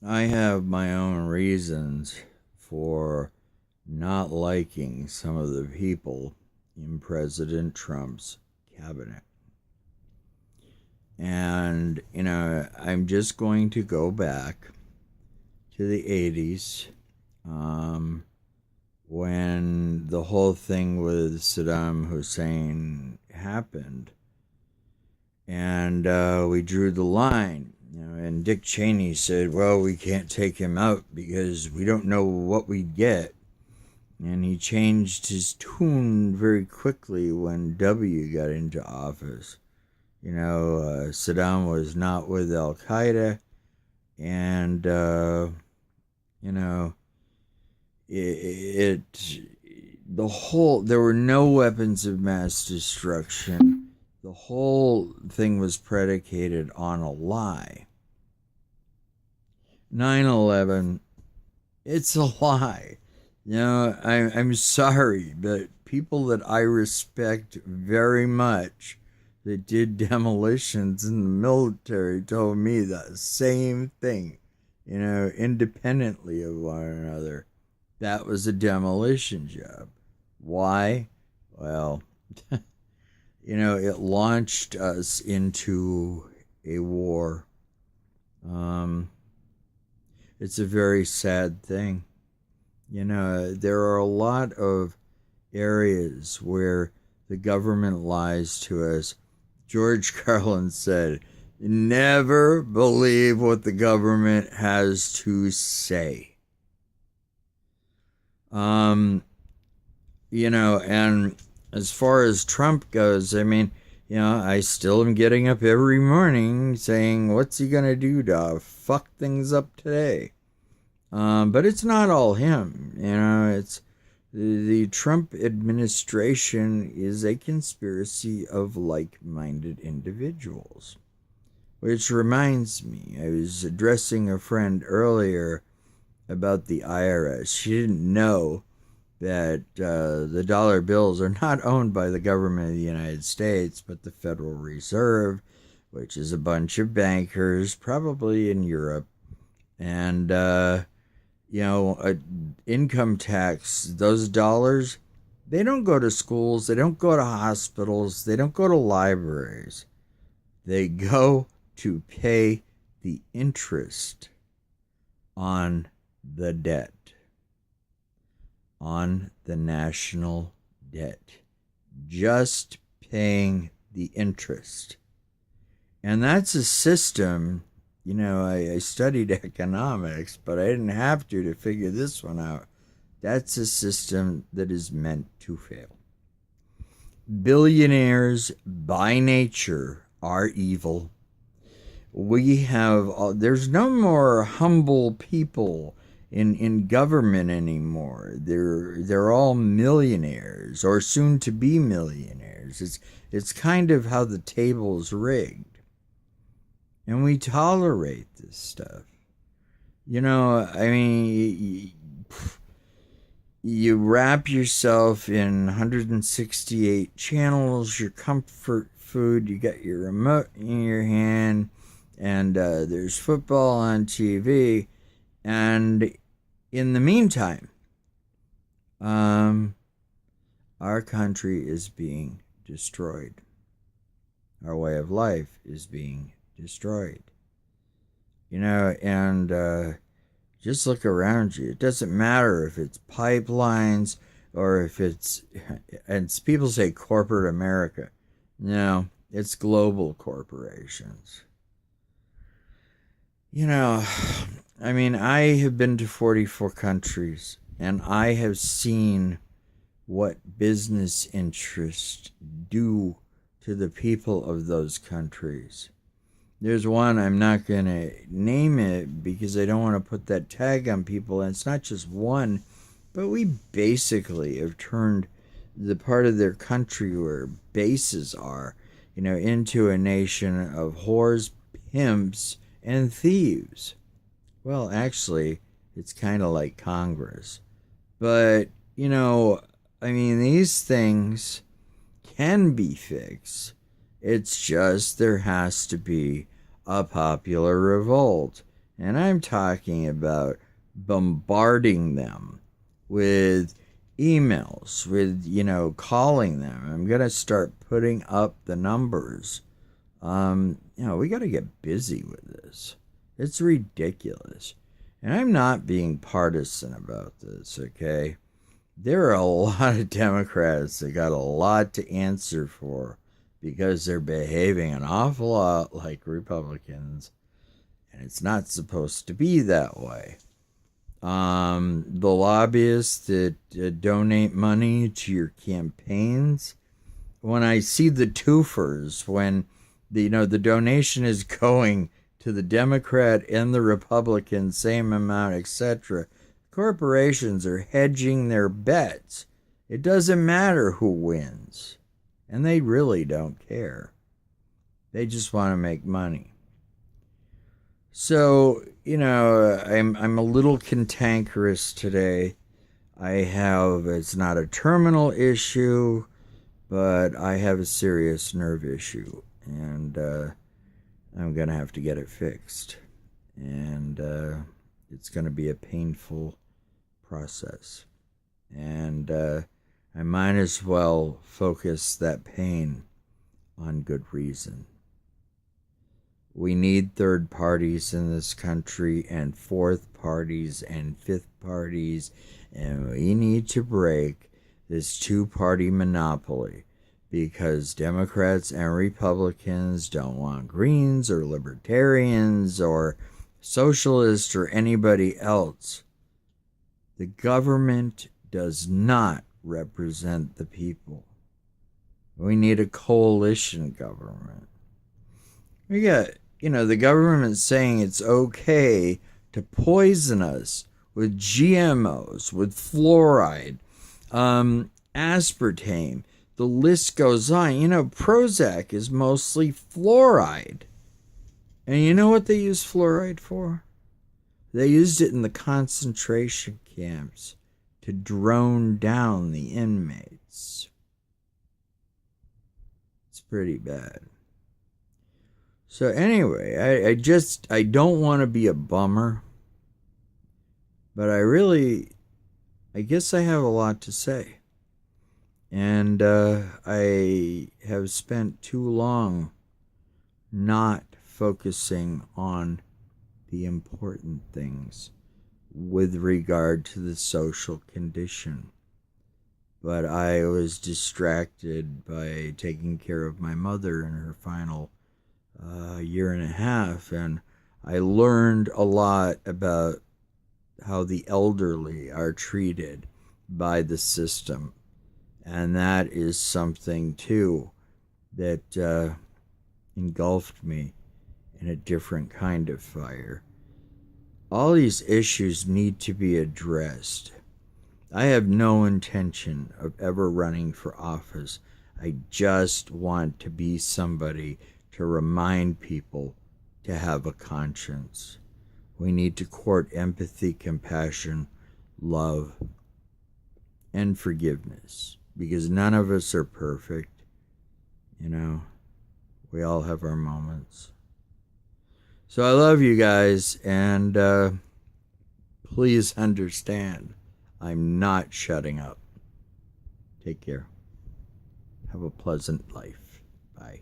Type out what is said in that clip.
I have my own reasons for not liking some of the people in President Trump's cabinet. And, I'm just going to go back to the 80s um, when the whole thing with Saddam Hussein happened. And we drew the line. And Dick Cheney said, well, we can't take him out because we don't know what we'd get. And he changed his tune very quickly when W got into office. Saddam was not with Al Qaeda, and you know, it the whole there were no weapons of mass destruction. The whole thing was predicated on a lie. 9/11, it's a lie. I'm sorry, but people that I respect very much that did demolitions in the military told me the same thing, independently of one another. That was a demolition job. Why? Well, it launched us into a war. Um, it's a very sad thing. There are a lot of areas where the government lies to us. George Carlin said, never believe what the government has to say. And as far as Trump goes, I still am getting up every morning saying, what's he going to do to fuck things up today? But it's not all him. It's the Trump administration is a conspiracy of like-minded individuals. Which reminds me, I was addressing a friend earlier about the IRS. She didn't know that the dollar bills are not owned by the government of the United States, but the Federal Reserve, which is a bunch of bankers, probably in Europe. And, income tax, those dollars, they don't go to schools, they don't go to hospitals, they don't go to libraries. They go to pay the interest on the debt, on the national debt, just paying the interest. And that's a system. I studied economics, but I didn't have to figure this one out. That's a system that is meant to fail. Billionaires, by nature, are evil. There's no more humble people in government anymore. They're all millionaires or soon to be millionaires. It's kind of how the table's rigged. And we tolerate this stuff. You wrap yourself in 168 channels, your comfort food, you got your remote in your hand, and there's football on TV. And in the meantime, our country is being destroyed. Our way of life is being destroyed. And just look around you. It doesn't matter if it's pipelines or if and people say corporate America. No, it's global corporations. I have been to 44 countries and I have seen what business interests do to the people of those countries. There's one, I'm not going to name it because I don't want to put that tag on people. And it's not just one, but we basically have turned the part of their country where bases are, into a nation of whores, pimps, and thieves. Well, actually, it's kind of like Congress. But, these things can be fixed. It's just there has to be a popular revolt. And I'm talking about bombarding them with emails, with, calling them. I'm going to start putting up the numbers. We got to get busy with this. It's ridiculous. And I'm not being partisan about this, okay? There are a lot of Democrats that got a lot to answer for because they're behaving an awful lot like Republicans, and it's not supposed to be that way. The lobbyists that donate money to your campaigns, when I see the twofers, when the donation is going to the Democrat and the Republican, same amount, etc., corporations are hedging their bets. It doesn't matter who wins, and they really don't care. They just want to make money. So, I'm a little cantankerous today. It's not a terminal issue, but I have a serious nerve issue, and I'm going to have to get it fixed. And it's going to be a painful process. And I might as well focus that pain on good reason. We need third parties in this country, and fourth parties, and fifth parties, and we need to break this two-party monopoly, because Democrats and Republicans don't want Greens or Libertarians or socialists or anybody else. The government does not represent the people. We need a coalition government. We got, the government saying it's okay to poison us with GMOs, with fluoride, aspartame. The list goes on. Prozac is mostly fluoride. And you know what they use fluoride for? They used it in the concentration camps to drone down the inmates. It's pretty bad. So anyway, I don't want to be a bummer, but I guess I have a lot to say. And I have spent too long not focusing on the important things with regard to the social condition. But I was distracted by taking care of my mother in her final year and a half, and I learned a lot about how the elderly are treated by the system. And that is something, too, that engulfed me in a different kind of fire. All these issues need to be addressed. I have no intention of ever running for office. I just want to be somebody to remind people to have a conscience. We need to court empathy, compassion, love, and forgiveness, because none of us are perfect. We all have our moments. So I love you guys, and please understand, I'm not shutting up. Take care. Have a pleasant life. Bye.